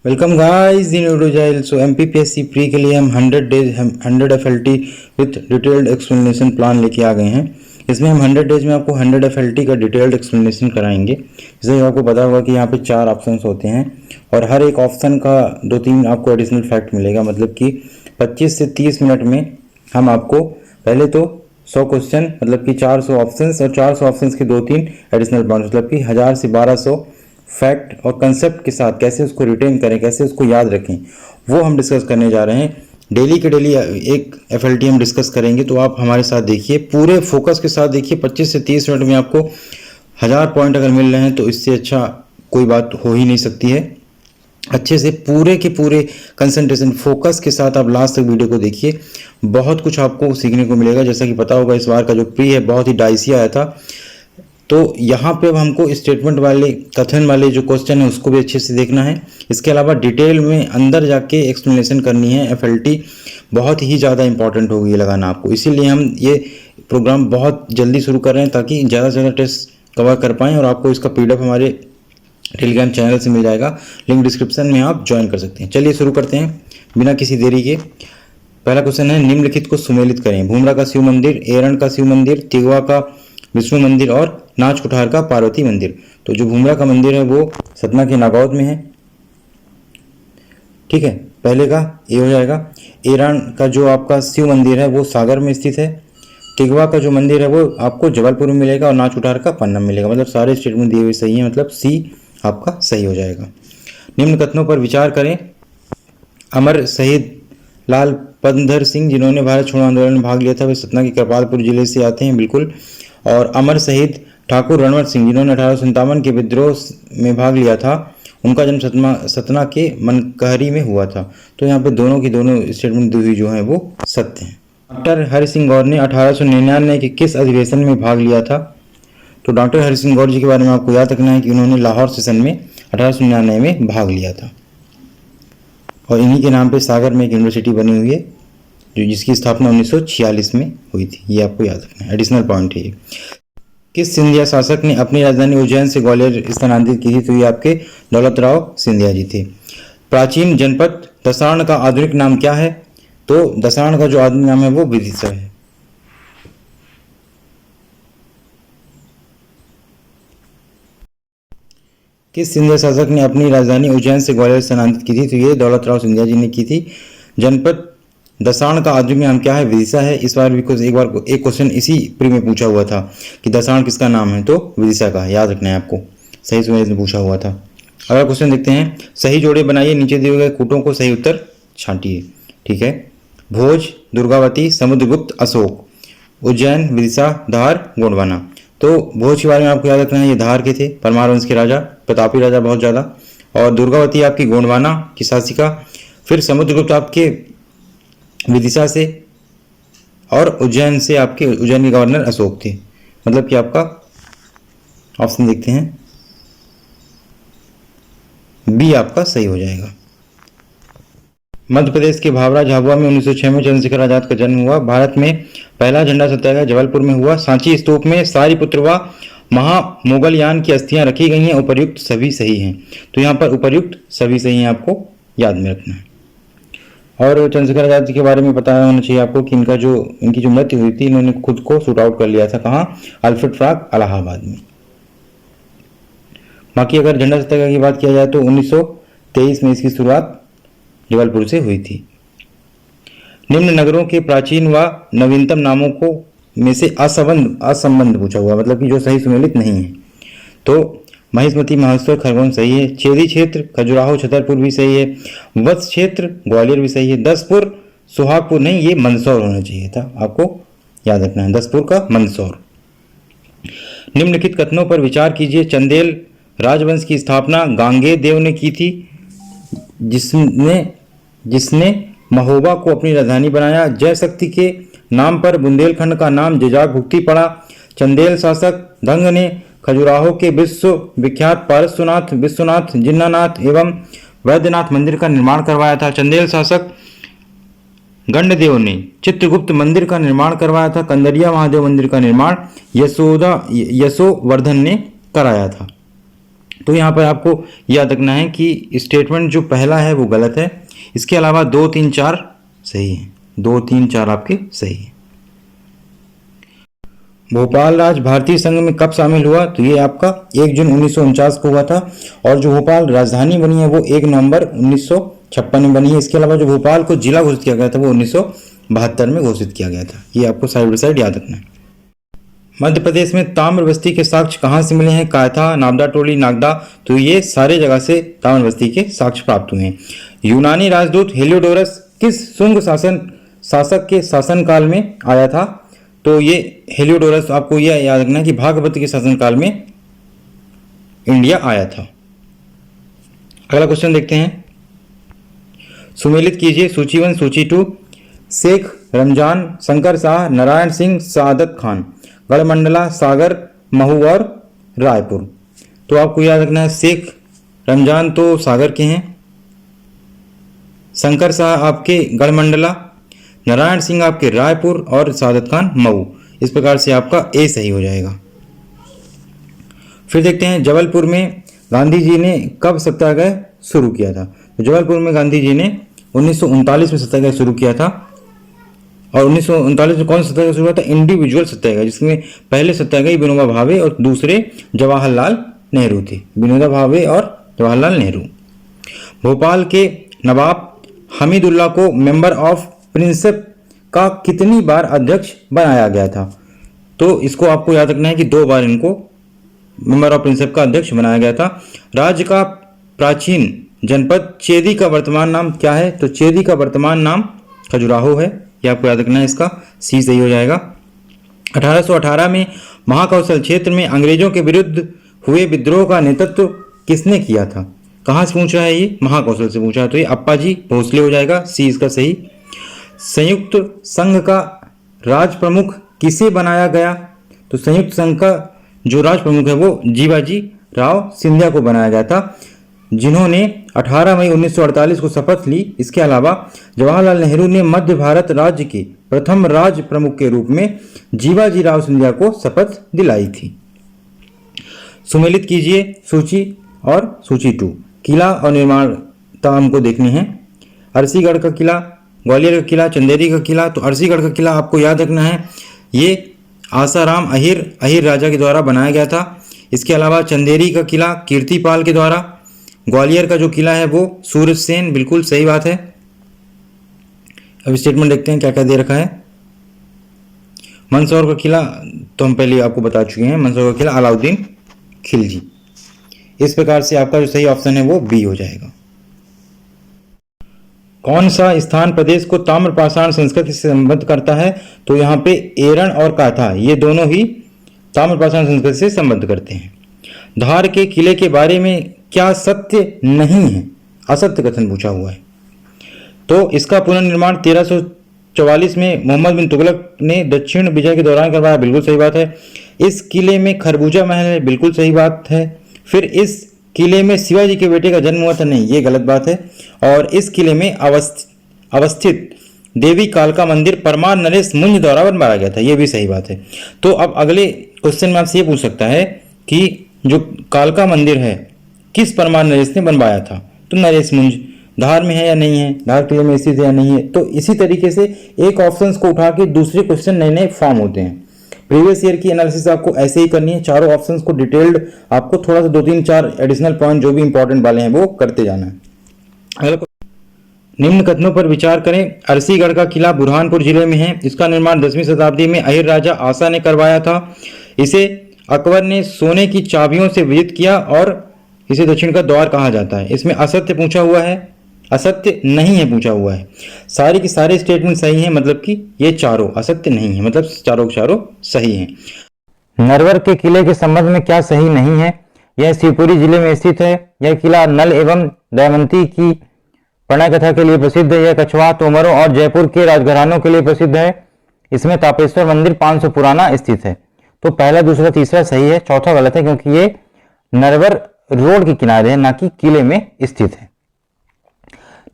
Welcome guys in यूरोजाइल। So MPPSC pre के लिए हम 100 FLT with detailed explanation plan लेके आ गए हैं। इसमें हम 100 डेज में आपको 100 एफएलटी का डिटेल्ड एक्सप्लेनेशन कराएंगे। जैसे आपको पता होगा कि यहाँ पे 4 ऑप्शंस होते हैं और हर एक ऑप्शन का 2-3 आपको एडिशनल फैक्ट मिलेगा। मतलब कि 25 से 30 मिनट में हम आपको पहले तो 100 क्वेश्चन, मतलब कि 400 ऑप्शंस और 400 ऑप्शंस के 2-3 एडिशनल पॉइंट, मतलब कि 1000 से 1200 फैक्ट और कंसेप्ट के साथ कैसे उसको रिटेन करें, कैसे उसको याद रखें, वो हम डिस्कस करने जा रहे हैं। डेली के डेली एक एफएलटी हम डिस्कस करेंगे, तो आप हमारे साथ देखिए, पूरे फोकस के साथ देखिए। 25 से 30 मिनट में आपको 1000 पॉइंट अगर मिल रहे हैं तो इससे अच्छा कोई बात हो ही नहीं सकती है। अच्छे से पूरे के पूरे कंसंट्रेशन फोकस के साथ आप लास्ट तक वीडियो को देखिए, बहुत कुछ आपको सीखने को मिलेगा। जैसा कि पता होगा इस बार का जो प्री है बहुत ही डाइसी आया था, तो यहाँ पे अब हमको स्टेटमेंट वाले, कथन वाले जो क्वेश्चन है उसको भी अच्छे से देखना है। इसके अलावा डिटेल में अंदर जाके एक्सप्लेनेशन करनी है। एफएलटी बहुत ही ज़्यादा इंपॉर्टेंट होगी ये लगाना आपको, इसीलिए हम ये प्रोग्राम बहुत जल्दी शुरू कर रहे हैं ताकि ज़्यादा से ज़्यादा टेस्ट कवर कर पाएँ। और आपको इसका पीडीएफ हमारे टेलीग्राम चैनल से मिल जाएगा, लिंक डिस्क्रिप्शन में आप ज्वाइन कर सकते हैं। चलिए शुरू करते हैं बिना किसी देरी के। पहला क्वेश्चन है, निम्नलिखित को सुमेलित करें। भूमरा का शिव मंदिर, एरण का शिव मंदिर, तिगवा का विष्णु मंदिर और नाच कुठार का पार्वती मंदिर। तो जो भूमरा का मंदिर है वो सतना के नागौद में है। ठीक है, पहले का ये हो जाएगा। एरण का जो आपका शिव मंदिर है वो सागर में स्थित है। तिगवा का जो मंदिर है वो आपको जबलपुर में मिलेगा और नाच कुठार का पन्ना में मिलेगा। मतलब सारे स्टेटमेंट दिए हुए सही है, मतलब सी आपका सही हो जाएगा। निम्न कथनों पर विचार करें। अमर शहीद लाल पदधर सिंह जिन्होंने भारत छोड़ो आंदोलन में भाग लिया था, वे सतना के कृपालपुर जिले से आते हैं, बिल्कुल। और अमर शहीद ठाकुर रणवंत सिंह जिन्होंने 1857 के विद्रोह में भाग लिया था, उनका जन्म सतना के मनकहरी में हुआ था। तो यहाँ पे दोनों की दोनों स्टेटमेंट दी हुई जो है वो सत्य हैं। डॉक्टर हरि सिंह गौर ने 1899 के किस अधिवेशन में भाग लिया था? तो डॉक्टर हरि सिंह गौर जी के बारे में आपको याद रखना है कि उन्होंने लाहौर सेशन में 1899 में भाग लिया था। और इन्हीं के नाम पे सागर में एक यूनिवर्सिटी बनी हुई है जो जिसकी स्थापना 1946 में हुई थी। ये आपको याद रखना है, एडिशनल पॉइंट है ये। किस सिंधिया शासक ने अपनी राजधानी उज्जैन से ग्वालियर स्थानांतरित की थी? तो ये आपके दौलत राव सिंधिया जी थे। प्राचीन जनपद दसार्ण का आधुनिक नाम क्या है? तो दसार्ण का जो आधुनिक नाम है वो विदिशा है। किस सिंधिया शासक ने अपनी राजधानी उज्जैन से ग्वालियर स्थानांतरित की थी? तो ये दौलत राव सिंधिया जी ने की थी। जनपद दसार्ण का आधुनिक नाम क्या है? विदिशा है। इस बार भी कुछ एक क्वेश्चन इसी प्री में पूछा हुआ था कि दसार्ण किसका नाम है, तो विदिशा का। याद रखना है आपको, सही समय पूछा हुआ था। अगला क्वेश्चन देखते हैं। सही जोड़े बनाइए, नीचे दिए गए कूटों को सही उत्तर छांटिए। ठीक है, भोज, दुर्गावती, समुद्रगुप्त, अशोक, उज्जैन, विदिशा, धार, गोंडवाना। तो भोज के बारे में आपको याद रखना है, ये धार के थे, परमार वंश के राजा, प्रतापी राजा बहुत ज़्यादा। और दुर्गावती आपकी गोंडवाना की शासिका। फिर समुद्रगुप्त आपके विदिशा से, और उज्जैन से आपके उज्जैन के गवर्नर अशोक थे। मतलब कि आपका ऑप्शन देखते हैं, बी आपका सही हो जाएगा। मध्य प्रदेश के भावरा झाबुआ में 1906 में चंद्रशेखर आजाद का जन्म हुआ। भारत में पहला झंडा सत्याग्रह जबलपुर में हुआ। सांची स्तूप में सारीपुत्र व महामोगलयान की अस्थियां रखी गई हैं। उपर्युक्त सभी सही हैं। तो यहाँ पर उपर्युक्त सभी सही हैं, आपको याद में रखना है। और चंद्रशेखर आजाद जी के बारे में पता होना चाहिए आपको कि इनकी जो मृत्यु हुई थी, इन्होंने खुद को शूट आउट कर लिया था। कहाँ? अल्फ्रेड फ्राग, इलाहाबाद में। बाकी अगर झंडा सत्याग्रह की बात किया जाए तो 1923 में इसकी शुरुआत जबलपुर से हुई थी। निम्न नगरों के प्राचीन व नवीनतम नामों को में से असंबंध पूछा हुआ, मतलब कि जो सही सुमेलित नहीं है। तो महिष्मती, महेश्वर, खरगोन सही है। छेदी क्षेत्र खजुराहो छतरपुर भी सही है। वत्स क्षेत्र ग्वालियर भी सही है। दसपुर सुहागपुर नहीं, ये मंदसौर होना चाहिए था, आपको याद रखना है, दसपुर का मंदसौर। निम्नलिखित कथनों पर विचार कीजिए। चंदेल राजवंश की स्थापना गांगे देव ने की थी, जिसने महोबा को अपनी राजधानी बनाया। जय शक्ति के नाम पर बुंदेलखंड का नाम जजाग भुक्ति पड़ा। चंदेल शासक धंग ने खजुराहो के विश्व विख्यात पारसनाथ, विश्वनाथ, जिन्नानाथ एवं वैद्यनाथ मंदिर का निर्माण करवाया था। चंदेल शासक गंडदेव ने चित्रगुप्त मंदिर का निर्माण करवाया था। कंदरिया महादेव मंदिर का निर्माण यशोवर्धन ने कराया था। तो यहाँ पर आपको याद रखना है कि स्टेटमेंट जो पहला है वो गलत है, इसके अलावा 2, 3, 4 सही है। 2, 3, 4 आपके सही है। भोपाल राज भारतीय संघ में कब शामिल हुआ? तो ये आपका 1 जून 1949 को हुआ था, और जो भोपाल राजधानी बनी है वो 1 नवंबर 1956 में बनी है। इसके अलावा जो भोपाल को जिला घोषित किया गया था वो 1972 में घोषित किया गया था। ये आपको साइड बाई साइड याद रखना है। मध्य प्रदेश में ताम्र बस्ती के साक्ष्य कहाँ से मिले हैं? कायथा, नाबदा टोली, नागदा। तो ये सारे जगह से ताम्र बस्ती के साक्ष्य प्राप्त हुए हैं। यूनानी राजदूत हेलियोडोरस किस शुंग शासक के शासनकाल में आया था? तो ये हेलियोडोरस, आपको यह याद रखना है कि भागवत के शासनकाल में इंडिया आया था। अगला क्वेश्चन देखते हैं। सुमेलित कीजिए सूची 1, सूची 2। शेख रमजान, शंकर शाह, नारायण सिंह, सादत खान, गढ़मंडला, सागर, महू और रायपुर। तो आपको याद रखना है शेख रमजान तो सागर के हैं, शंकर शाह आपके गढ़मंडला, नारायण सिंह आपके रायपुर और सादत खान मऊ। इस प्रकार से आपका ए सही हो जाएगा। फिर देखते हैं जबलपुर में गांधी जी ने कब सत्याग्रह शुरू किया था? तो जबलपुर में गांधी जी ने 1939 में सत्याग्रह शुरू किया था। और 1939 में कौन सा सत्याग्रह शुरू हुआ था? इंडिविजुअल सत्याग्रह, जिसमें पहले सत्याग्रही विनोबा भावे और दूसरे जवाहरलाल नेहरू थे। विनोबा भावे और जवाहरलाल नेहरू। भोपाल के नवाब हमीदुल्ला को मेंबर ऑफ प्रिंसिप का कितनी बार अध्यक्ष बनाया गया था? तो इसको आपको याद रखना है कि 2 बार इनको मेंबर ऑफ प्रिंसिप का अध्यक्ष बनाया गया था। राज्य का प्राचीन जनपद चेदी का वर्तमान नाम क्या है? तो चेदी का वर्तमान नाम खजुराहो है। यह आपको याद रखना है, इसका सी सही हो जाएगा। 1818 में महाकौशल क्षेत्र में अंग्रेजों के विरुद्ध हुए विद्रोह का नेतृत्व किसने किया था? कहाँ से पूछ रहा है ये? महाकौशल से पूछा है, तो ये अप्पाजी भोसले हो जाएगा, सी इसका सही। संयुक्त संघ का राज प्रमुख किसे बनाया गया? तो संयुक्त संघ का जो राज प्रमुख है वो जीवाजी राव सिंधिया को बनाया गया था, जिन्होंने 18 मई 1948 को शपथ ली। इसके अलावा जवाहरलाल नेहरू ने मध्य भारत राज्य के प्रथम राज प्रमुख के रूप में जीवाजी राव सिंधिया को शपथ दिलाई थी। सुमेलित कीजिए सूची और सूची 2। किला और निर्माणता हमको देखनी है। अरसीगढ़ का किला, ग्वालियर का किला, चंदेरी का किला। तो अरसीगढ़ का किला आपको याद रखना है, ये आसाराम अहिर राजा के द्वारा बनाया गया था। इसके अलावा चंदेरी का किला कीर्तिपाल के द्वारा। ग्वालियर का जो किला है वो सूरजसेन, बिल्कुल सही बात है। अब स्टेटमेंट देखते हैं क्या क्या दे रखा है। मंदसौर का किला तो हम पहले आपको बता चुके हैं, मंदसौर का किला अलाउद्दीन खिलजी। इस प्रकार से आपका जो सही ऑप्शन है वो बी हो जाएगा। कौन सा स्थान प्रदेश को ताम्रपाषाण संस्कृति से संबद्ध करता है? तो यहाँ पे एरन और काथा, ये दोनों ही ताम्रपाषाण संस्कृति से संबद्ध करते हैं। धार के किले के बारे में क्या सत्य नहीं है? असत्य कथन पूछा हुआ है। तो इसका पुनर्निर्माण 1344 में मोहम्मद बिन तुगलक ने दक्षिण विजय के दौरान करवाया, बिल्कुल सही बात है। इस किले में खरबूजा महल है, बिल्कुल सही बात है। फिर इस किले में शिवाजी के बेटे का जन्म हुआ था, नहीं, ये गलत बात है। और इस किले में अवस्थित देवी कालका मंदिर परमार नरेश मुंज द्वारा बनवाया गया था, ये भी सही बात है। तो अब अगले क्वेश्चन में आपसे ये पूछ सकता है कि जो कालका मंदिर है किस परमार नरेश ने बनवाया था? तो नरेश मुंज। धार में है या नहीं है, धार किले में स्थित है या नहीं है। तो इसी तरीके से एक ऑप्शंस को उठा के दूसरे क्वेश्चन नए नए फॉर्म होते हैं। प्रीवियस ईयर की एनालिसिस आपको ऐसे ही करनी है, चारों ऑप्शंस को डिटेल्ड आपको थोड़ा सा 2-3-4 एडिशनल पॉइंट जो भी इंपॉर्टेंट वाले हैं वो करते जाना है। अगला निम्न कथनों पर विचार करें। अरसीगढ़ का किला बुरहानपुर जिले में है। इसका निर्माण 10वीं शताब्दी में अहिर राजा आसा ने करवाया था। इसे अकबर ने सोने की चाबियों से विजित किया और इसे दक्षिण का द्वार कहा जाता है। इसमें असत्य पूछा हुआ है, असत्य नहीं है पूछा हुआ है। सारे के सारे स्टेटमेंट सही हैं, मतलब कि ये चारों असत्य नहीं है, मतलब चारों के चारों सही हैं। नरवर के किले के संबंध में क्या सही नहीं है? यह शिवपुरी जिले में स्थित है। यह किला नल एवं दमयंती की प्रणय कथा के लिए प्रसिद्ध है। यह कछवा, तोमरों और जयपुर के राजघरानों के लिए प्रसिद्ध है। इसमें तापेश्वर मंदिर 500 पुराना स्थित है। तो पहला, दूसरा, तीसरा सही है, चौथा गलत है क्योंकि ये नरवर रोड के किनारे है, ना कि किले में स्थित है।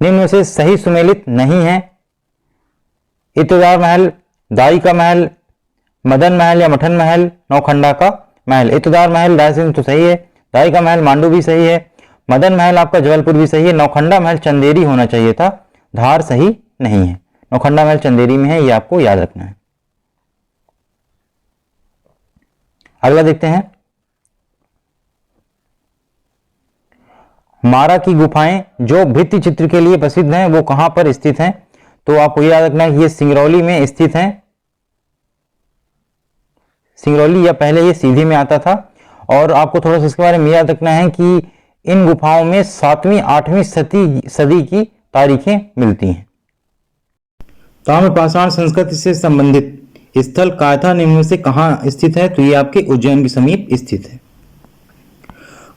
निम्न में से सही सुमेलित नहीं है। इतदार महल, दाई का महल, मदन महल या मठन महल, नौखंडा का महल। इतदार महल रायसेन तो सही है, ताई का महल मांडू भी सही है, मदन महल आपका जबलपुर भी सही है, नौखंडा महल चंदेरी होना चाहिए था, धार सही नहीं है, नौखंडा महल चंदेरी में है, ये आपको याद रखना है। अगला देखते हैं, मारा की गुफाएं जो भित्ति चित्र के लिए प्रसिद्ध हैं वो कहां पर स्थित हैं? तो आपको याद रखना है कि ये सिंगरौली में स्थित हैं। सिंगरौली या पहले ये सीधी में आता था। और आपको थोड़ा सा इसके बारे में याद रखना है कि इन गुफाओं में 7वीं 8वीं सदी की तारीखें मिलती हैं। ताम्रपाषाण संस्कृति से संबंधित स्थल कायथा निम्न में से कहां स्थित है? तो ये आपके उज्जैन के समीप स्थित है।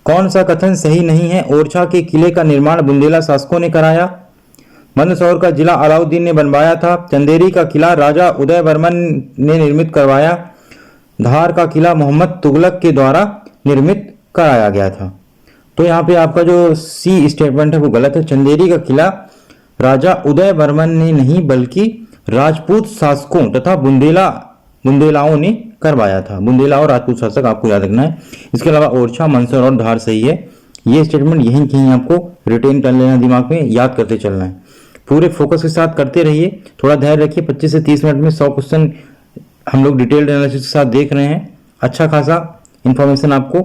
कौन सा कथन सही नहीं है? ओरछा के किले का निर्माण बुंदेला शासकों ने कराया, मंदसौर का जिला अलाउद्दीन ने बनवाया था, चंदेरी का किला राजा उदय वर्मन ने निर्मित करवाया, धार का किला मोहम्मद तुगलक के द्वारा निर्मित कराया गया था। तो यहाँ पे आपका जो सी स्टेटमेंट है वो गलत है। चंदेरी का किला राजा उदय वर्मन ने नहीं बल्कि राजपूत शासकों तथा बुंदेलाओं ने करवाया था। बुंदेला और राजपूत शासक आपको याद रखना है। इसके अलावा ओरछा, मंदसौर और धार सही है। ये स्टेटमेंट यहीं कहीं आपको रिटेन कर लेना, दिमाग में याद करते चलना है। पूरे फोकस के साथ करते रहिए, थोड़ा धैर्य रखिए। 25 से 30 मिनट में 100 क्वेश्चन हम लोग डिटेल्ड एनालिसिस के साथ देख रहे हैं। अच्छा खासा इंफॉर्मेशन आपको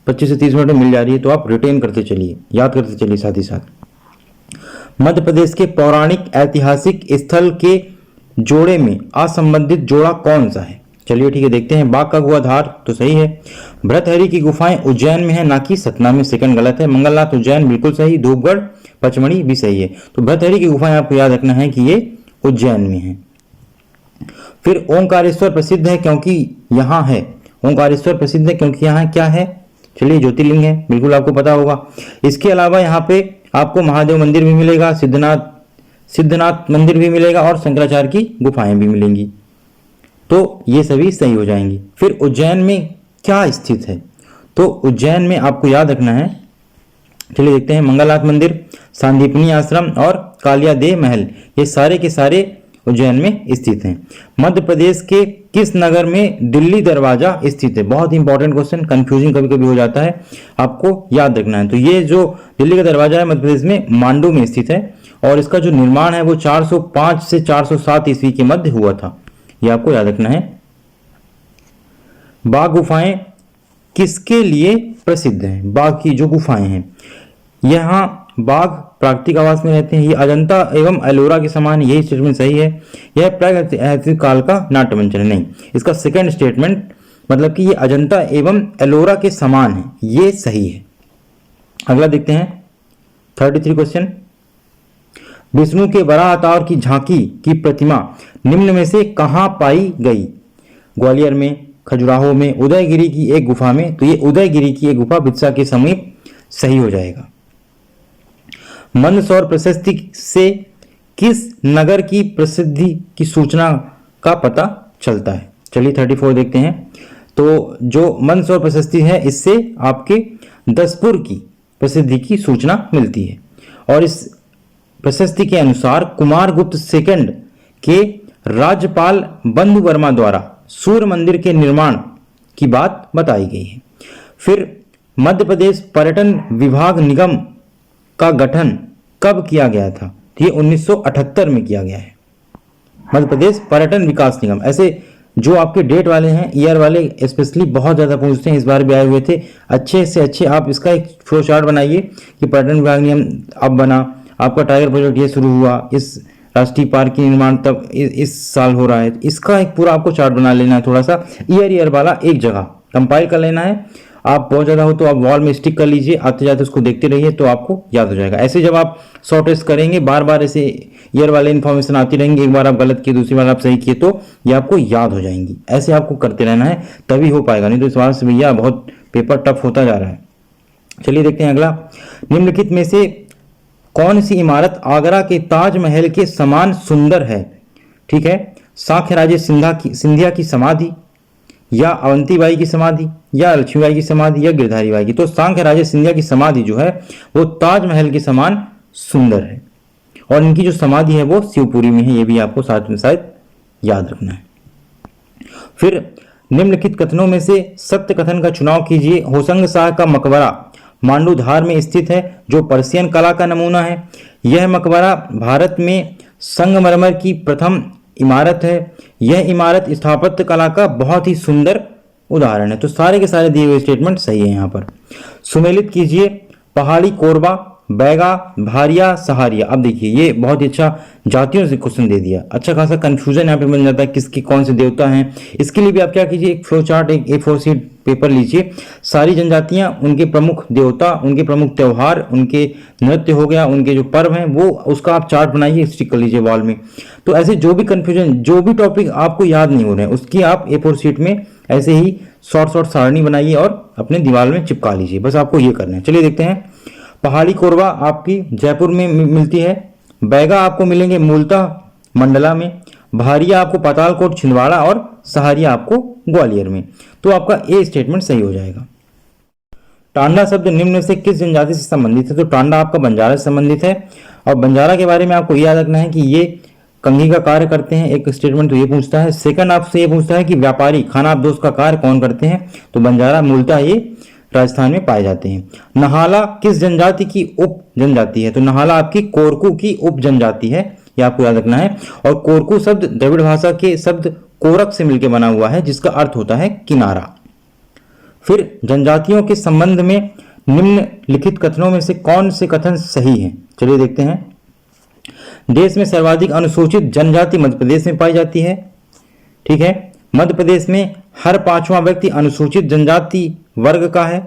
25 से 30 मिनट में मिल जा रही है, तो आप रिटेन करते चलिए, याद करते चलिए साथ ही साथ। मध्य प्रदेश के पौराणिक ऐतिहासिक स्थल के जोड़े में असंबंधित जोड़ा कौन सा है? चलिए ठीक है, देखते हैं। बाघ का कुआं धार तो सही है। भृतहरि की गुफाएं उज्जैन में है, ना कि सतना में, सेकंड गलत है। मंगलनाथ उज्जैन बिल्कुल सही। धूपगढ़ पचमढ़ी भी सही है। तो भृतहरि की गुफाएं आपको याद रखना है कि ये उज्जैन में है। फिर ओंकारेश्वर प्रसिद्ध है क्योंकि यहाँ है। ओंकारेश्वर प्रसिद्ध है क्योंकि यहाँ क्या है? चलिए ज्योतिर्लिंग है, बिल्कुल आपको पता होगा। इसके अलावा यहाँ पे आपको महादेव मंदिर भी मिलेगा, सिद्धनाथ मंदिर भी मिलेगा और शंकराचार्य की गुफाएं भी मिलेंगी। तो ये सभी सही हो जाएंगी। फिर उज्जैन में क्या स्थित है? तो उज्जैन में आपको याद रखना है, चलिए देखते हैं। मंगलनाथ मंदिर, सांदीपनी आश्रम और कालियादेह महल, ये सारे के सारे उज्जैन में स्थित हैं। मध्य प्रदेश के किस नगर में दिल्ली दरवाजा स्थित है? बहुत इंपॉर्टेंट क्वेश्चन, कंफ्यूजिंग कभी कभी हो जाता है, आपको याद रखना है। तो ये जो दिल्ली का दरवाजा है मध्य प्रदेश में मांडू में स्थित है और इसका जो निर्माण है वो 405 से 407 ईस्वी के मध्य हुआ था, ये आपको याद रखना है। बाघ गुफाएं किसके लिए प्रसिद्ध हैं? बाघ की जो गुफाएं हैं, यहाँ बाघ प्राकृतिक आवास में रहते हैं, ये अजंता एवं एलोरा के समान, यही स्टेटमेंट सही है। यह प्रागैतिहासिक काल का नाट्य मंचन है, नहीं। इसका सेकंड स्टेटमेंट मतलब कि ये अजंता एवं एलोरा के समान है, ये सही है। अगला देखते हैं 33 क्वेश्चन। विष्णु के वराह अवतार की झांकी की प्रतिमा निम्न में से कहां पाई गई? ग्वालियर में, खजुराहो में, उदयगिरी की एक गुफा में। तो ये उदयगिरी की एक गुफा बिरसा के समीप सही हो जाएगा। मंदसौर प्रशस्ति से किस नगर की प्रसिद्धि की सूचना का पता चलता है? चलिए 34 देखते हैं। तो जो मंदसौर प्रशस्ति है इससे आपके दसपुर की प्रसिद्धि की सूचना मिलती है और इस प्रशस्ति के अनुसार कुमारगुप्त सेकंड के राज्यपाल बंधु वर्मा द्वारा सूर्य मंदिर के निर्माण की बात बताई गई है। फिर मध्य प्रदेश पर्यटन विभाग निगम का गठन कब किया गया था? ये 1978 में किया गया है, मध्य प्रदेश पर्यटन विकास निगम। ऐसे जो आपके डेट वाले हैं, ईयर वाले स्पेशली बहुत ज़्यादा पूछते हैं, इस बार भी आए हुए थे। अच्छे से अच्छे आप इसका एक फ्लो चार्ट बनाइए कि पर्यटन विभाग नियम अब बना, आपका टाइगर प्रोजेक्ट ये शुरू हुआ, इस राष्ट्रीय पार्क की निर्माण तब इस साल हो रहा है। इसका एक पूरा आपको चार्ट बना लेना है, थोड़ा सा ईयर वाला एक जगह कंपाइल कर लेना है। आप बहुत ज़्यादा हो तो आप वॉल में स्टिक कर लीजिए, आते जाते उसको देखते रहिए तो आपको याद हो जाएगा। ऐसे जब आप शॉर्ट टेस्ट करेंगे, बार बार ऐसे ईयर वाले इन्फॉर्मेशन आती रहेंगी, एक बार आप गलत किए, दूसरी बार आप सही किए, तो ये आपको याद हो जाएंगी। ऐसे आपको करते रहना है, तभी हो पाएगा, नहीं तो इस बार से भैया बहुत पेपर टफ होता जा रहा है। चलिए देखते हैं अगला। निम्नलिखित में से कौन सी इमारत आगरा के ताजमहल के समान सुंदर है? ठीक है, सांख्यराजे सिंधिया की समाधि, या अवंतीबाई की समाधि, या लक्ष्मीबाई की समाधि, या गिरधारी बाई की। तो सांख्यराजे सिंधिया की समाधि जो है वो ताजमहल के समान सुंदर है और इनकी जो समाधि है वो शिवपुरी में है, ये भी आपको साथ में शायद याद रखना है। फिर निम्नलिखित कथनों में से सत्य कथन का चुनाव कीजिए। होशंग शाह का मकबरा मांडूधार में स्थित है, जो पर्शियन कला का नमूना है। यह मकबरा भारत में संगमरमर की प्रथम इमारत है। यह इमारत स्थापत्य कला का बहुत ही सुंदर उदाहरण है। तो सारे के सारे दिए हुए स्टेटमेंट सही है। यहाँ पर सुमेलित कीजिए। पहाड़ी कोरबा, बैगा, भारिया, सहारिया। अब देखिए ये बहुत ही अच्छा जातियों से क्वेश्चन दे दिया। अच्छा खासा कंफ्यूजन यहाँ पे बन जाता है किसकी कौन से देवता हैं। इसके लिए भी आप क्या कीजिए, एक फ्लो चार्ट, एक A4 शीट पेपर लीजिए। सारी जनजातियां, उनके प्रमुख देवता, उनके प्रमुख त्यौहार, उनके नृत्य हो गया, उनके जो पर्व हैं, वो उसका आप चार्ट बनाइए, स्टिक कर लीजिए वॉल में। तो ऐसे जो भी कंफ्यूजन, जो भी टॉपिक आपको याद नहीं हो रहे हैं, उसकी आप A4 शीट में ऐसे ही शॉर्ट सारणी बनाइए और अपने दीवार में चिपका लीजिए। बस आपको ये करना है। चलिए देखते हैं। पहाड़ी कोरबा आपकी जयपुर में मिलती है। बैगा आपको मिलेंगे मूलतः मंडला में। भारिया आपको पातालकोट छिंदवाड़ा और सहारिया आपको ग्वालियर में। तो आपका ए स्टेटमेंट सही हो जाएगा। टांडा शब्द निम्न में से किस जनजाति से संबंधित है? तो टांडा आपका बंजारा से संबंधित है। और बंजारा के बारे में आपको याद रखना है कि ये कंघी का कार्य करते हैं। एक स्टेटमेंट तो ये पूछता है। सेकंड आपसे ये पूछता है कि व्यापारी खानाबदोश का कार्य कौन करते हैं? तो बंजारा मूलतः ये राजस्थान में पाए जाते हैं। नहाला किस जनजाति की उप जनजाति है? तो नहाला आपकी कोरकू की उप जनजाति है, ये आपको याद रखना है। और कोरकू शब्द द्रविड़ भाषा के शब्द कोरक से मिलकर बना हुआ है, जिसका अर्थ होता है किनारा। फिर जनजातियों के संबंध में निम्नलिखित कथनों में से कौन से कथन सही हैं? चलिए देखते हैं। देश में सर्वाधिक अनुसूचित जनजाति मध्य प्रदेश में पाई जाती है। ठीक है, मध्य प्रदेश में हर 5वां व्यक्ति अनुसूचित जनजाति वर्ग का है।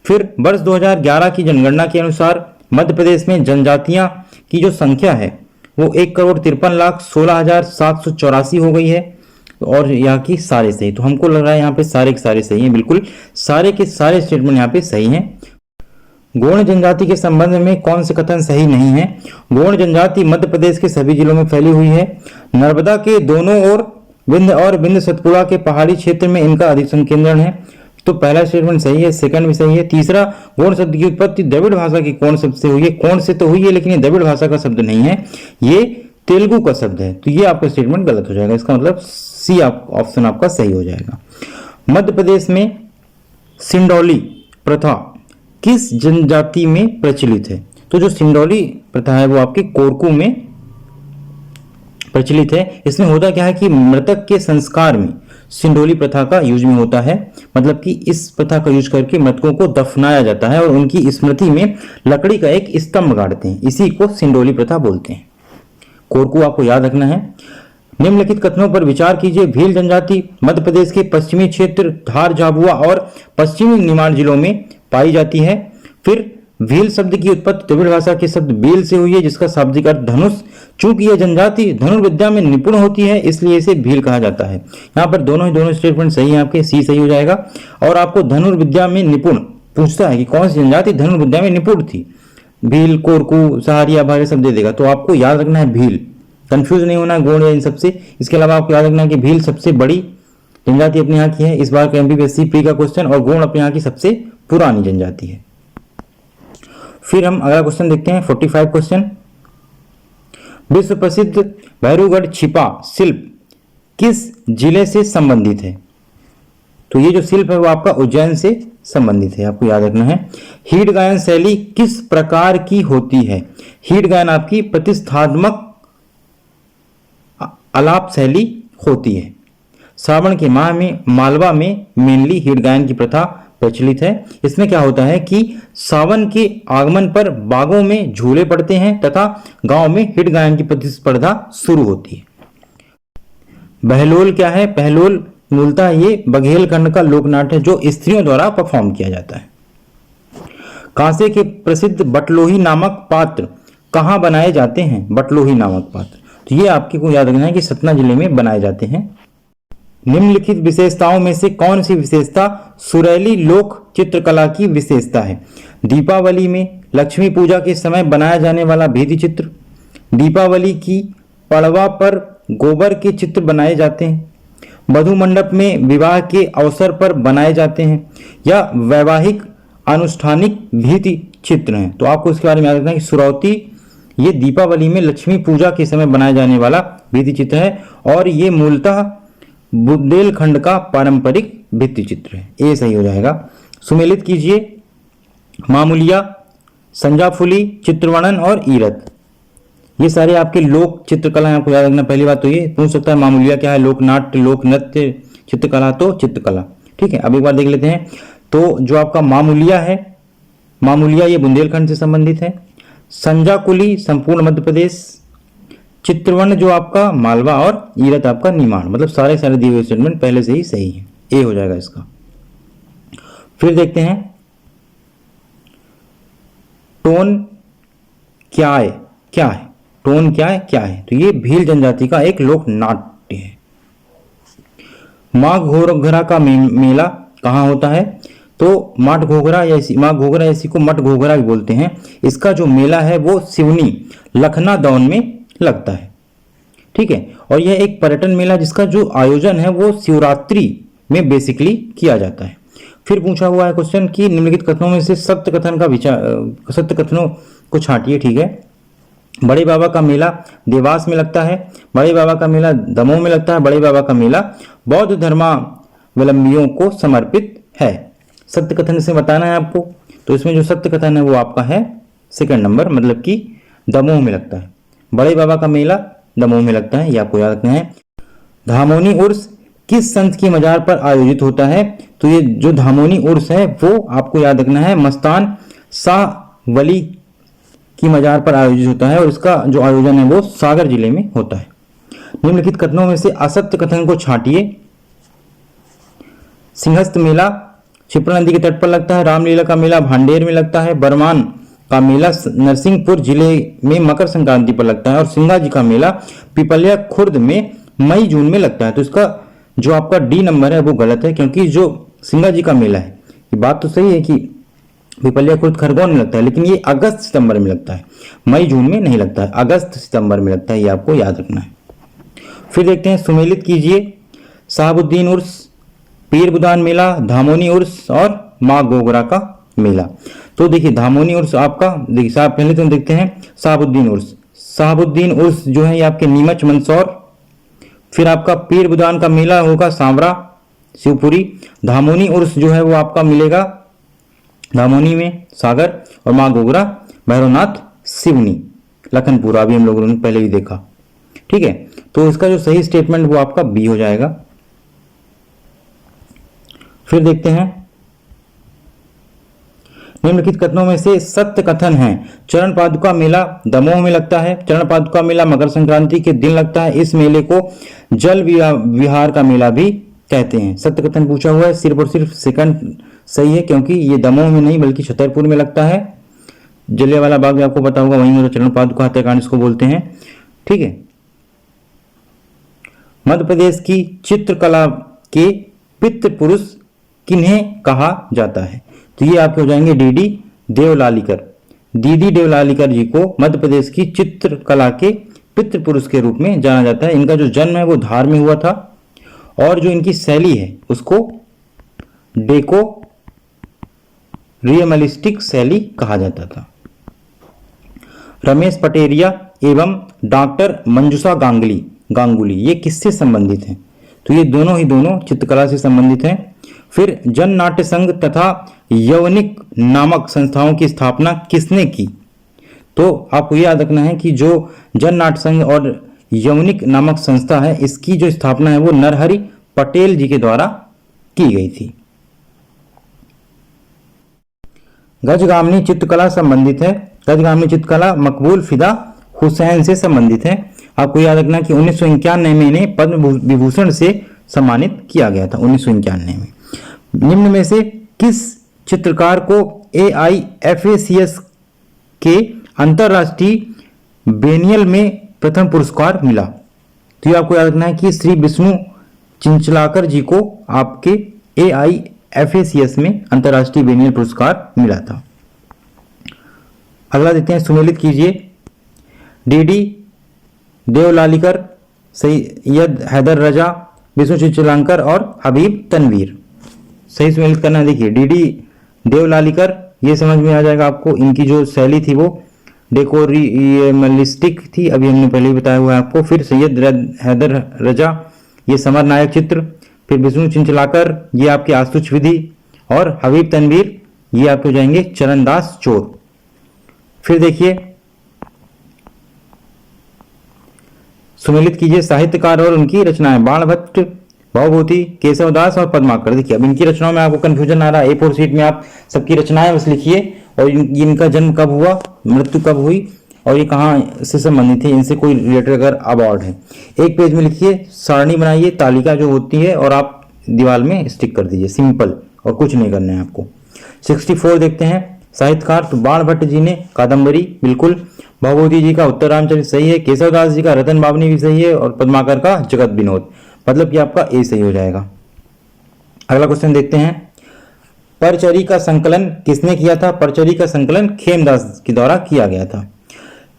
फिर वर्ष 2011 की जनगणना के अनुसार मध्य प्रदेश में जनजातियां की जो संख्या है वो 1,53,16,784 हो गई है। और यहाँ की सारे सही, तो हमको लग रहा है यहाँ पे सारे के सारे सही हैं। बिल्कुल सारे के सारे स्टेटमेंट यहाँ पे सही हैं। गोंड जनजाति के संबंध में कौन से कथन सही नहीं है? गोंड जनजाति मध्य प्रदेश के सभी जिलों में फैली हुई है। नर्मदा के दोनों ओर विंध्य और विंध्य सतपुड़ा के पहाड़ी क्षेत्र में इनका अधिक संकेंद्रण है। तो पहला स्टेटमेंट सही है, सेकंड भी सही है। तीसरा, गोंड शब्द की उत्पत्ति द्रविड़ भाषा की कौन शब्द से हुई है? कौन से तो हुई है, लेकिन ये द्रविड़ भाषा का शब्द नहीं है, ये तेलुगु का शब्द है। तो ये आपका स्टेटमेंट गलत हो जाएगा। इसका मतलब सी ऑप्शन आपका सही हो जाएगा। मध्य प्रदेश में सिंडौली प्रथा किस जनजाति में प्रचलित है? तो जो सिंडौली प्रथा है वो आपके कोरकू में प्रचलित है। इसमें होता क्या है कि मृतक के संस्कार में सिंडोली प्रथा का यूज में होता है। मतलब कि इस प्रथा का यूज करके मृतकों को दफनाया जाता है और उनकी स्मृति में लकड़ी का एक स्तंभ गाड़ते हैं। इसी को सिंडोली प्रथा बोलते हैं। कोरकू आपको याद रखना है। निम्नलिखित कथनों पर विचार कीजिए। भील जनजाति मध्य प्रदेश के पश्चिमी क्षेत्र धार, झाबुआ और पश्चिमी निमाड़ जिलों में पाई जाती है। फिर भील शब्द की उत्पत्ति द्रविड़ भाषा के शब्द बेल से हुई है, जिसका शाब्दिक अर्थ धनुष। चूंकि यह जनजाति धनुर्विद्या में निपुण होती है, इसलिए इसे भील कहा जाता है। यहाँ पर दोनों स्टेटमेंट सही है आपके, सी सही हो जाएगा। और आपको धनुर्विद्या में निपुण पूछता है कि कौन सी जनजाति धनुर्विद्या में निपुण थी? भील, कोरकू, सहारिया, भारी सब दे देगा। तो आपको याद रखना है भील, कंफ्यूज नहीं होना गोंड या इन सबसे। इसके अलावा आपको याद रखना है कि भील सबसे बड़ी जनजाति अपने यहाँ की है। इस बार का MPPSC प्री का क्वेश्चन। और गोंड अपने यहाँ की सबसे पुरानी जनजाति है। फिर हम अगला क्वेश्चन देखते हैं, 45 क्वेश्चन। विश्व प्रसिद्ध भैरूगढ़ छिपा शिल्प किस जिले से संबंधित है? तो ये जो शिल्प है वो आपका उज्जैन से संबंधित है, आपको याद रखना है। हीड गायन शैली किस प्रकार की होती है? हीड गायन आपकी प्रतिष्ठात्मक आलाप शैली होती है। श्रावण के माह में मालवा में मेनली हीड गायन की प्रथा प्रचलित है। इसमें क्या होता है कि सावन के आगमन पर बागों में झूले पड़ते हैं तथा गांव में हिट गायन की प्रतिस्पर्धा शुरू होती है। बहलोल क्या है? बहलोल मूलतः ये बघेलखंड का लोकनाट्य है जो स्त्रियों द्वारा परफॉर्म किया जाता है। कांसे के प्रसिद्ध बटलोही नामक पात्र कहाँ बनाए जाते हैं? बटलोही नामक पात्र, तो ये आपके को याद रखना है कि सतना जिले में बनाए जाते हैं। निम्नलिखित विशेषताओं में से कौन सी विशेषता सुरैली लोक चित्रकला की विशेषता है? दीपावली में लक्ष्मी पूजा के समय बनाया जाने वाला भित्ति चित्र, दीपावली की पड़वा पर गोबर के चित्र बनाए जाते हैं, वधु मंडप में विवाह के अवसर पर बनाए जाते हैं, या वैवाहिक अनुष्ठानिक भित्ति चित्र हैं। तो आपको इसके बारे में याद रखना है कि सुरौती ये दीपावली में लक्ष्मी पूजा के समय बनाया जाने वाला भित्ति चित्र है और ये मूलतः बुंदेलखंड का पारंपरिक भित्ति चित्र है, ये सही हो जाएगा। सुमेलित कीजिए मामूलिया, संजाफुली, चित्रवर्णन और ईरत, ये सारे आपके लोक चित्रकला है, आपको याद रखना। पहली बात तो ये पूछ सकता है मामूलिया क्या है, लोक नाट्य, लोक नृत्य, चित्रकला तो चित्रकला। ठीक है, अब एक बार देख लेते हैं। तो जो आपका मामूलिया है, मामूलिया ये बुंदेलखंड से संबंधित है। संजाकुली संपूर्ण मध्य प्रदेश, चित्रवर्ण जो आपका मालवा और ईरत आपका निमाड़, मतलब सारे दिए हुए स्टेटमेंट पहले से ही सही है, ए हो जाएगा इसका। फिर देखते हैं टोन क्या है, क्या है टोन, क्या है क्या है, तो ये भील जनजाति का एक लोक नाट्य है। माघ घोघरा का मेला कहाँ होता है, तो माठ घोघरा या माघ घोघरा, इसी को मठ घोघरा भी बोलते हैं। इसका जो मेला है वो सिवनी लखना दौन में लगता है। ठीक है, और यह एक पर्यटन मेला जिसका जो आयोजन है वो शिवरात्रि में बेसिकली किया जाता है। फिर पूछा हुआ है क्वेश्चन कि निम्नलिखित कथनों में से सत्य कथन का विचार, सत्य कथनों को छांटिए। ठीक है, बड़े बाबा का मेला देवास में लगता है, बड़े बाबा का मेला दमोह में लगता है, बड़े बाबा का मेला बौद्ध धर्मावलंबियों को समर्पित है। सत्य कथन से बताना है आपको, तो इसमें जो सत्य कथन है वो आपका है सेकंड नंबर, मतलब कि दमोह में लगता है। बड़े बाबा का मेला दमोह में लगता है, ये आपको याद रखना है। धामोनी उर्स किस संत की मजार पर आयोजित होता है, तो ये जो धामोनी उर्स है वो आपको याद रखना है मस्तान शाह वली की मजार पर आयोजित होता है, और इसका जो आयोजन है वो सागर जिले में होता है। निम्नलिखित कथनों में से असत्य कथन को छांटिए। सिंहस्थ मेला क्षिप्रा नदी के तट पर लगता है, रामलीला का मेला भांडेर में लगता है, बरमान का मेला नरसिंहपुर जिले में मकर संक्रांति पर लगता है, और सिंगा जी का मेला पिपलिया खुर्द में मई जून में लगता है। तो इसका जो आपका डी नंबर है वो गलत है, क्योंकि जो सिंगा जी का मेला है, ये बात तो सही है कि पिपलिया खुर्द खरगोन में लगता है, लेकिन ये अगस्त सितंबर में लगता है, मई जून में नहीं लगता है, अगस्त सितंबर में लगता है, ये आपको याद रखना है। फिर देखते हैं सुमेलित कीजिए साहबुद्दीन उर्स, पीर बुदान मेला, धामोनी उर्स और माँ गोगरा का मेला। तो देखिए धामोनी उर्स आपका, देखिए साहब पहले तो देखते हैं साहबुद्दीन उर्स। साहबुद्दीन उर्स जो है ये आपके नीमच मंदसौर। फिर आपका पीर बुदान का मेला होगा सांवरा शिवपुरी। धामोनी उर्स जो है वो आपका मिलेगा धामोनी में सागर, और माँ गोगरा भैरवनाथ सिवनी लखनपुरा, अभी हम लोगों ने पहले ही देखा। ठीक है, तो इसका जो सही स्टेटमेंट वो आपका बी हो जाएगा। फिर देखते हैं निम्नलिखित कथनों में से सत्य कथन है। चरण पादुका मेला दमोह में लगता है, चरण पादुका मेला मकर संक्रांति के दिन लगता है, इस मेले को जल विहार का मेला भी कहते हैं। सत्य कथन पूछा हुआ है, सिर्फ और सिर्फ सेकंड सही है, क्योंकि ये दमोह में नहीं बल्कि छतरपुर में लगता है। जलियांवाला बाग आपको पता होगा, वहीं होता चरण पादुका हत्याकांड इसको बोलते हैं। ठीक है, मध्य प्रदेश की चित्रकला के पितृ पुरुष किन्हें कहा जाता है, तो ये आपके हो जाएंगे डीडी देवलालीकर। दीदी देवलालीकर जी को मध्य प्रदेश की चित्रकला के पितृ पुरुष के रूप में जाना जाता है। इनका जो जन्म है वो धार में हुआ था, और जो इनकी शैली है उसको डेको रियलिस्टिक शैली कहा जाता था। रमेश पटेरिया एवं डॉक्टर मंजूषा गांगुली ये किससे संबंधित हैं, तो ये दोनों चित्रकला से संबंधित हैं। फिर जन नाट्य संघ तथा यवनिक नामक संस्थाओं की स्थापना किसने की, तो आपको याद रखना है कि जो जन नाट्य संघ और यवनिक नामक संस्था है, इसकी जो स्थापना है वो नरहरि पटेल जी के द्वारा की गई थी। गजगामनी चित्रकला संबंधित है। गजगामनी चित्रकला मकबूल फिदा हुसैन से संबंधित है। आपको याद रखना कि 1991 में इन्हें पद्म विभूषण से सम्मानित किया गया था, 1991 में। निम्न में से किस चित्रकार को AIFACS के अंतरराष्ट्रीय बेनियल में प्रथम पुरस्कार मिला, तो ये आपको याद रखना है कि श्री विष्णु चिंचलाकर जी को आपके AIFACS में अंतरराष्ट्रीय बेनियल पुरस्कार मिला था। अगला देखते हैं, सुमेलित कीजिए। डीडी देवलालीकर, सैयद हैदर रजा, विष्णु चिंचलाकर और हबीब तनवीर, सही सुमेलित करना है। देखिए डीडी देवलालीकर, ये समझ में आ जाएगा आपको, इनकी जो शैली थी वो डेकोरियलिस्टिक थी, अभी हमने पहले ही बताया हुआ है आपको। फिर सैयद हैदर रजा ये समर नायक चित्र, फिर विष्णु चिंचलाकर, ये आपके आशुतोष विधि, और हबीब तनवीर, ये आपके हो जाएंगे चरणदास चोर। फिर देखिए सुमेलित कीजिए साहित्यकार और उनकी रचनाएं। बाणभट्ट, भवभूति, केशवदास और पद्माकर। देखिए अब इनकी रचनाओं में आपको कंफ्यूजन आ रहा है, A4 शीट में आप सबकी रचनाएं बस लिखिए और इनका जन्म कब हुआ, मृत्यु कब हुई और ये कहाँ से संबंधित है, इनसे कोई रिलेटेड अगर अवार्ड है। एक पेज में लिखिए, सारणी बनाइए, तालिका जो होती है और आप दीवार में स्टिक कर दीजिए, सिंपल, और कुछ नहीं करना है आपको। 64 देखते हैं साहित्यकार, तो बाणभट्ट जी ने कादम्बरी, बिल्कुल। भवभूति जी का उत्तर रामचरित सही है, केशवदास जी का रतन बावनी भी सही है, और पद्माकर का जगत विनोद, मतलब कि आपका ए सही हो जाएगा। अगला क्वेश्चन देखते हैं, परचरी का संकलन किसने किया था? परचरी का संकलन खेमदास के द्वारा किया गया था।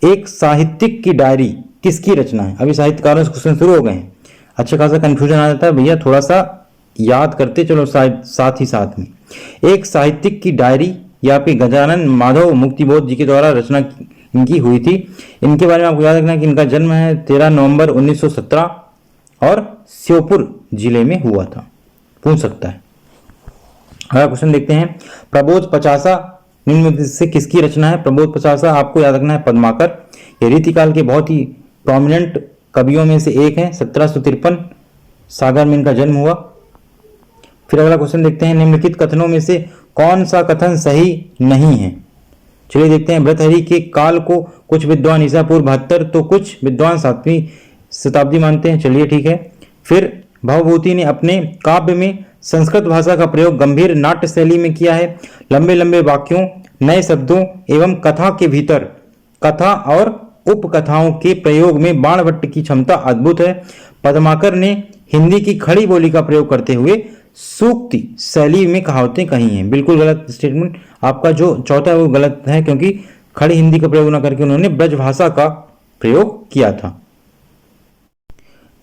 एक साहित्यिक की डायरी किसकी रचना है? अभी साहित्यकारों से क्वेश्चन शुरू हो गए हैं, अच्छा खासा कंफ्यूजन आ जाता है भैया, थोड़ा सा याद करते चलो साथ ही साथ में। एक साहित्यिक की डायरी या फिर गजानन माधव मुक्तिबोध जी के द्वारा रचना इनकी हुई थी। इनके बारे में आपको याद रखना है कि इनका जन्म है 13 नवंबर 1917 और श्योपुर जिले में हुआ था, पूछ सकता है। अगला क्वेश्चन देखते हैं, प्रबोध पचासा निम्न से किसकी रचना है? प्रबोध पचासा आपको याद रखना है पद्माकर, ये रीतिकाल के बहुत ही प्रोमिनेंट कवियों में से एक है। 1753 सागर में इनका जन्म हुआ। फिर अगला क्वेश्चन देखते हैं, निम्नलिखित कथनों में से कौन सा कथन सही नहीं है? चलिए देखते हैं, भर्तृहरि के काल को कुछ विद्वान ईसा पूर्व 72 तो कुछ विद्वान 7वीं शताब्दी मानते हैं, चलिए ठीक है। फिर भवभूति ने अपने काव्य में संस्कृत भाषा का प्रयोग गंभीर नाट्य शैली में किया है। लंबे लंबे वाक्यों, नए शब्दों एवं कथा के भीतर कथा और उपकथाओं के प्रयोग में बाणभट्ट की क्षमता अद्भुत है। पद्माकर ने हिंदी की खड़ी बोली का प्रयोग करते हुए सूक्ति शैली में कहावतें कही हैं। बिल्कुल गलत स्टेटमेंट, आपका जो चौथा है वो गलत है, क्योंकि खड़ी हिंदी का प्रयोग न करके उन्होंने ब्रज भाषा का प्रयोग किया था।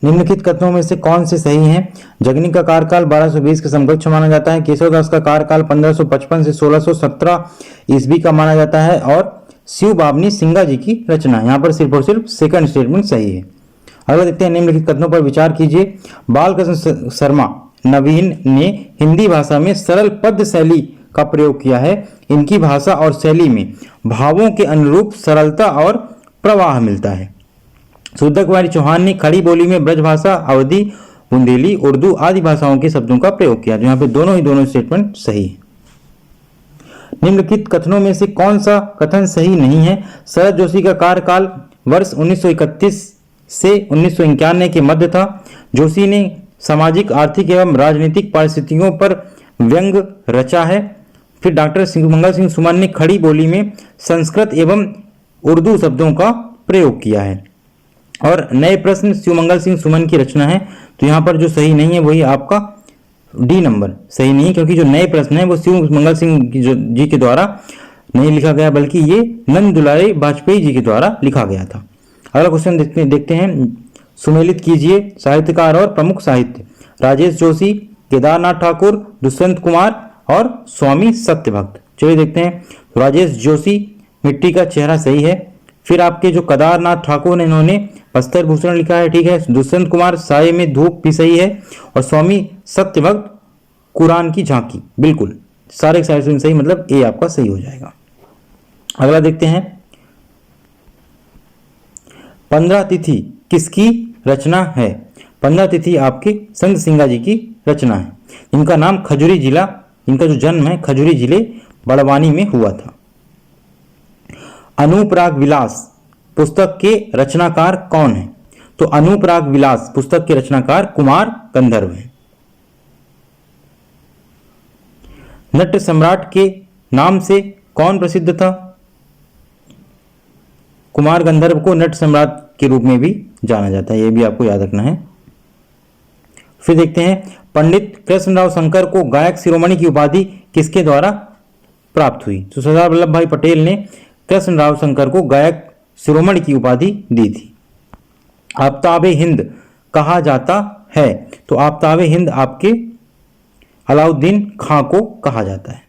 निम्नलिखित कथनों में से कौन से सही हैं? जगनी का कार्यकाल 1220 के समकक्ष माना जाता है। केशवदास का कार्यकाल 1555 से 1617 ईस्वी का माना जाता है, और शिव बाबनी सिंगा जी की रचना है। यहाँ पर सिर्फ और सिर्फ सेकंड स्टेटमेंट सही है। अगला देखते हैं, निम्नलिखित कथनों पर विचार कीजिए। बालकृष्ण शर्मा नवीन ने हिंदी भाषा में सरल पद शैली का प्रयोग किया है। इनकी भाषा और शैली में भावों के अनुरूप सरलता और प्रवाह मिलता है। सुधा कुमारी चौहान ने खड़ी बोली में ब्रजभाषा, अवधी, बुंदेली, उर्दू आदि भाषाओं के शब्दों का प्रयोग किया। यहाँ पे दोनों स्टेटमेंट सही है। निम्नलिखित कथनों में से कौन सा कथन सही नहीं है? शरद जोशी का कार्यकाल वर्ष 1931 से 1991 के मध्य था। जोशी ने सामाजिक, आर्थिक एवं राजनीतिक परिस्थितियों पर व्यंग रचा है। फिर डॉक्टर शिवमंगल सिंह सुमन ने खड़ी बोली में संस्कृत एवं उर्दू शब्दों का प्रयोग किया है। और नए प्रश्न शिवमंगल सिंह सुमन की रचना है, तो यहाँ पर जो सही नहीं है वही आपका डी नंबर सही नहीं है, क्योंकि जो नए प्रश्न है वो शिवमंगल सिंह जी के द्वारा नहीं लिखा गया, बल्कि ये नंद दुलारे वाजपेयी जी के द्वारा लिखा गया था। अगला क्वेश्चन देखते हैं, सुमेलित कीजिए साहित्यकार और प्रमुख साहित्य। राजेश जोशी, केदारनाथ ठाकुर, दुष्यंत कुमार और स्वामी सत्यभक्त। चलिए देखते हैं, राजेश जोशी मिट्टी का चेहरा सही है। फिर आपके जो केदारनाथ ठाकुर ने, इन्होंने बस्तर भूषण लिखा है, ठीक है। दुष्यंत कुमार साये में धूप भी सही है, और स्वामी सत्यभक्त कुरान की झांकी, बिल्कुल सारे सही, मतलब ए आपका सही हो जाएगा। अगला देखते हैं, 15 तिथि किसकी रचना है? 15 तिथि आपके संत सिंगा जी की रचना है। इनका नाम खजुरी जिला, इनका जो जन्म है खजुरी जिले बड़वानी में हुआ था। अनुपराग विलास पुस्तक के रचनाकार कौन है? तो अनुपराग विलास पुस्तक के रचनाकार कुमार गंधर्व हैं। नट सम्राट के नाम से कौन प्रसिद्ध था? कुमार गंधर्व को नट सम्राट के रूप में भी जाना जाता है, यह भी आपको याद रखना है। फिर देखते हैं, पंडित कृष्णराव शंकर को गायक शिरोमणि की उपाधि किसके द्वारा प्राप्त हुई? तो सरदार वल्लभ भाई पटेल ने कृष्णराव शंकर को गायक शिरोमणि की उपाधि दी थी। आफ्ताबे हिंद कहा जाता है, तो आफ्ताबे हिंद आपके अलाउद्दीन खां को कहा जाता है।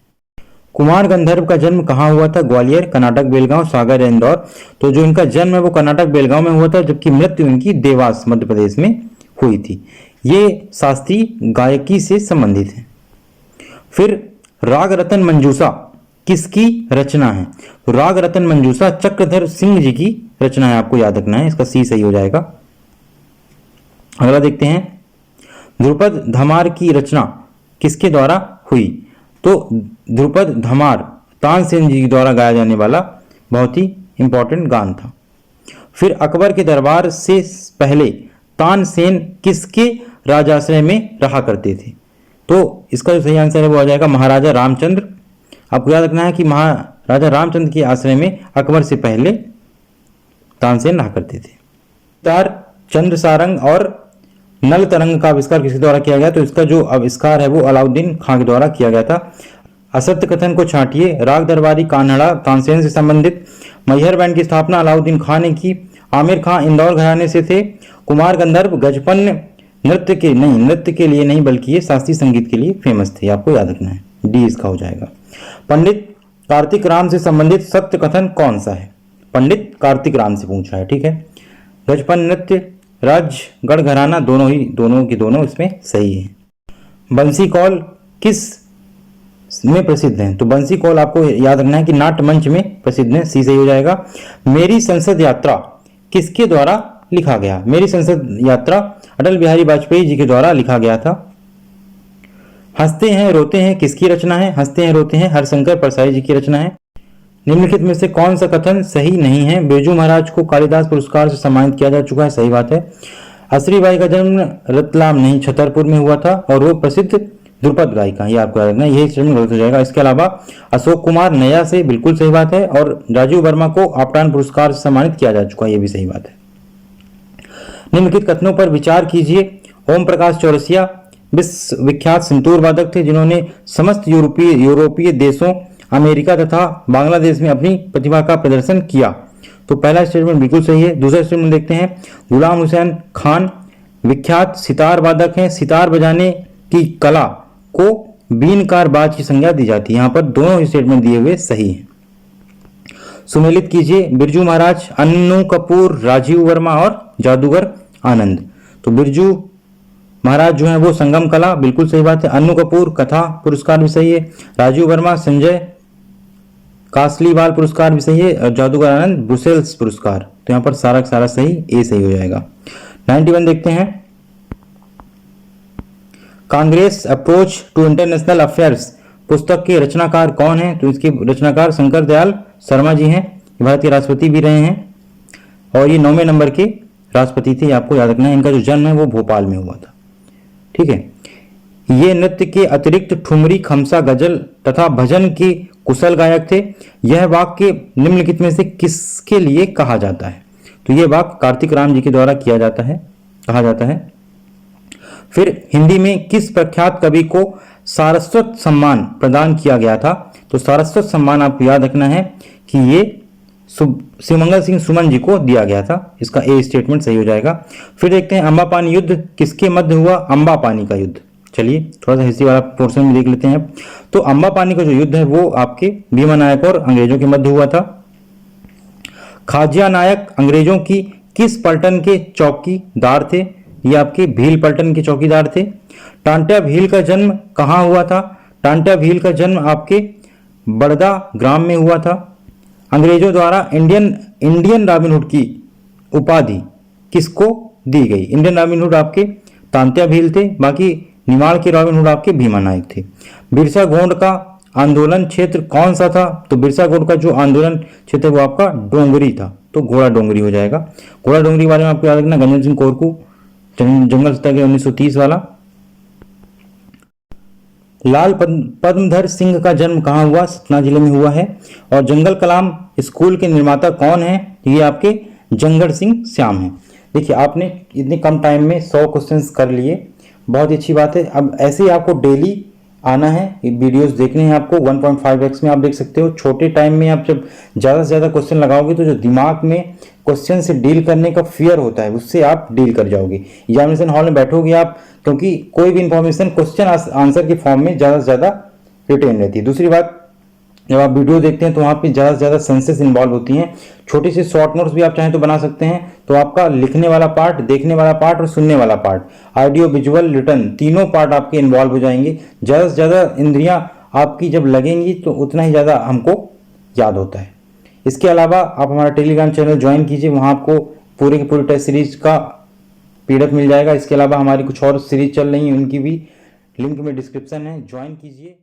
कुमार गंधर्व का जन्म कहाँ हुआ था? ग्वालियर, कर्नाटक, बेलगांव, सागर या इंदौर। तो जो इनका जन्म है वो कर्नाटक बेलगांव में हुआ था, जबकि मृत्यु इनकी देवास मध्य प्रदेश में हुई थी। ये शास्त्रीय गायकी से संबंधित है। फिर राग रतन मंजूषा किसकी रचना है? राग रतन मंजूषा चक्रधर सिंह जी की रचना है, आपको याद रखना है, इसका सी सही हो जाएगा। अगला देखते हैं, ध्रुपद धमार की रचना किसके द्वारा हुई? तो ध्रुपद धमार तानसेन जी द्वारा गाया जाने वाला बहुत ही इंपॉर्टेंट गान था। फिर अकबर के दरबार से पहले तानसेन किसके राजाश्रय में रहा करते थे? तो इसका जो सही आंसर है वो आ जाएगा महाराजा रामचंद्र। आपको याद रखना है कि महाराजा रामचंद्र के आश्रय में अकबर से पहले तानसेन रहा करते थे। तार चंद्र सारंग और नल तरंग का आविष्कार किसके द्वारा किया गया? तो इसका जो आविष्कार है वो अलाउद्दीन खां के द्वारा किया गया था। असत्य कथन को छांटिए, राग दरबारी कान्हड़ा तानसेन से संबंधित, मैहर बैंड की स्थापना अलाउद्दीन खां ने की, आमिर खां इंदौर घराने से थे, कुमार गंधर्व गजपन नृत्य के लिए नहीं बल्कि ये शास्त्रीय संगीत के लिए फेमस थे। आपको याद रखना है, डी इसका हो जाएगा। पंडित कार्तिक राम से संबंधित सत्य कथन कौन सा है? पंडित कार्तिक राम से पूछ रहा है, ठीक है। गजपन नृत्य, राजगढ़ घराना, दोनों की दोनों इसमें सही है। बंसी कौल किस में प्रसिद्ध हैं? तो बंसी कौल आपको याद रखना है कि नाट्य मंच में प्रसिद्ध है, सी सही हो जाएगा। मेरी संसद यात्रा किसके द्वारा लिखा गया? मेरी संसद यात्रा अटल बिहारी वाजपेयी जी के द्वारा लिखा गया था। हंसते हैं रोते हैं किसकी रचना है? हंसते हैं रोते हैं हरिशंकर परसाई जी की रचना है। निम्नलिखित में से कौन सा कथन सही नहीं है? बिरजू महाराज को कालिदास पुरस्कार से सम्मानित किया जा चुका है, सही बात है। असरीबाई का जन्म रतलाम नहीं छतरपुर में हुआ था और वो प्रसिद्ध ध्रुपद गायिका, ये आपको याद रखना है, यही स्टेटमेंट गलत हो जाएगा। इसके अलावा अशोक कुमार नया से बिल्कुल सही बात है और राजीव वर्मा को आपरान पुरस्कार से सम्मानित किया जा चुका है, ये भी सही बात है। निम्नलिखित कथनों पर विचार कीजिए। ओम प्रकाश चौरसिया विश्व विख्यात संतूर वादक थे जिन्होंने समस्त यूरोपीय देशों, अमेरिका तथा बांग्लादेश में अपनी प्रतिभा का प्रदर्शन किया। तो पहला स्टेटमेंट बिल्कुल सही है। दूसरा स्टेटमेंट देखते हैं, गुलाम हुसैन खान विख्यात सितार वादक हैं, सितार बजाने की कला को बीनकार बाज की संज्ञा दी जाती है। यहाँ पर दोनों स्टेटमेंट दिए हुए सही हैं। सुमेलित कीजिए, बिरजू महाराज, अन्नू कपूर, राजीव वर्मा और जादूगर आनंद। तो बिरजू महाराज जो है वो संगम कला, बिल्कुल सही बात है। अन्नू कपूर कथा पुरस्कार भी सही है। राजीव वर्मा संजय कासलीवाल पुरस्कार भी सही है और जादूगर आनंद ब्रुसेल्स पुरस्कार। तो यहाँ पर सारा सारा सही, ए सही हो जाएगा। 91 देखते हैं, Congress approach to international affairs पुस्तक के रचनाकार कौन है? तो इसके रचनाकार शंकर दयाल शर्मा जी हैं, भारत के राष्ट्रपति भी रहे हैं और ये 9वें नंबर के राष्ट्रपति थे, आपको याद रखना है। इनका जो जन्म है वो भोपाल में हुआ था, ठीक है। ये नृत्य के अतिरिक्त ठुमरी, खमसा, गजल तथा भजन के कुशल गायक थे। यह वाक्य निम्नलिखित में से किसके लिए कहा जाता है? तो यह वाक्य कार्तिक राम जी के द्वारा कहा जाता है। फिर हिंदी में किस प्रख्यात कवि को सारस्वत सम्मान प्रदान किया गया था? तो सारस्वत सम्मान आपको याद रखना है कि ये शिवमंगल सिंह सुमन जी को दिया गया था। इसका ए स्टेटमेंट सही हो जाएगा। फिर देखते हैं, अम्बापानी युद्ध किसके मध्य हुआ? अम्बापानी का युद्ध। चलिए थोड़ा सा हिस्ट्री वाला पोर्शन में देख लेते हैं। तो अम्बापानी का जो युद्ध है वो आपके भीमा नायक और अंग्रेजों के मध्य हुआ था। खाजिया नायक अंग्रेजों की किस पलटन के चौकीदार थे? ये आपके भील पलटन के चौकीदार थे। टांट्या भील का जन्म कहाँ हुआ था? टांट्या भील का जन्म आपके बड़दा ग्राम में हुआ था। अंग्रेजों द्वारा इंडियन रॉबिनहुड की उपाधि किसको दी गई? इंडियन रॉबिनहुड आपके तांत्या भील थे, बाकी निमाड़ के रॉबिनहुड आपके भीमा नायक थे। बिरसा गोंड का आंदोलन क्षेत्र कौन सा था? तो बिरसा गोंड का जो आंदोलन क्षेत्र वो आपका डोंगरी था, तो घोड़ा डोंगरी हो जाएगा। घोड़ा डोंगरी के बारे में आपको याद रखना, गंजन सिंह कोरकू जंगल सत्याग्रह 1930 वाला। लाल पद्मधर सिंह का जन्म कहाँ हुआ? सतना जिले में हुआ है। और जंगल कलाम स्कूल के निर्माता कौन है? ये आपके जंगड़ सिंह श्याम हैं। देखिए आपने इतने कम टाइम में 100 क्वेश्चंस कर लिए, बहुत ही अच्छी बात है। अब ऐसे ही आपको डेली आना है, वीडियोस देखने हैं आपको। 1.5x में आप देख सकते हो। छोटे टाइम में आप जब ज़्यादा से ज़्यादा क्वेश्चन लगाओगे तो जो दिमाग में क्वेश्चन से डील करने का फियर होता है उससे आप डील कर जाओगे। एग्जामिनेशन हॉल में बैठोगे आप, क्योंकि कोई भी इंफॉर्मेशन क्वेश्चन आंसर के फॉर्म में ज़्यादा से ज़्यादा रिटेन रहती है। दूसरी बात, जब आप वीडियो देखते हैं तो वहाँ पे ज़्यादा से ज़्यादा सेंसेस इन्वॉल्व होती हैं। छोटे से शॉर्ट नोट्स भी आप चाहें तो बना सकते हैं। तो आपका लिखने वाला पार्ट, देखने वाला पार्ट और सुनने वाला पार्ट, ऑडियो विजुअल रिटन, तीनों पार्ट आपके इन्वॉल्व हो जाएंगे। ज़्यादा से ज़्यादा इंद्रियाँ आपकी जब लगेंगी तो उतना ही ज़्यादा हमको याद होता है। इसके अलावा आप हमारा टेलीग्राम चैनल ज्वाइन कीजिए, वहाँ आपको पूरे की पूरी टेस्ट सीरीज का PDF मिल जाएगा। इसके अलावा हमारी कुछ और सीरीज चल रही हैं, उनकी भी लिंक में डिस्क्रिप्शन है, ज्वाइन कीजिए।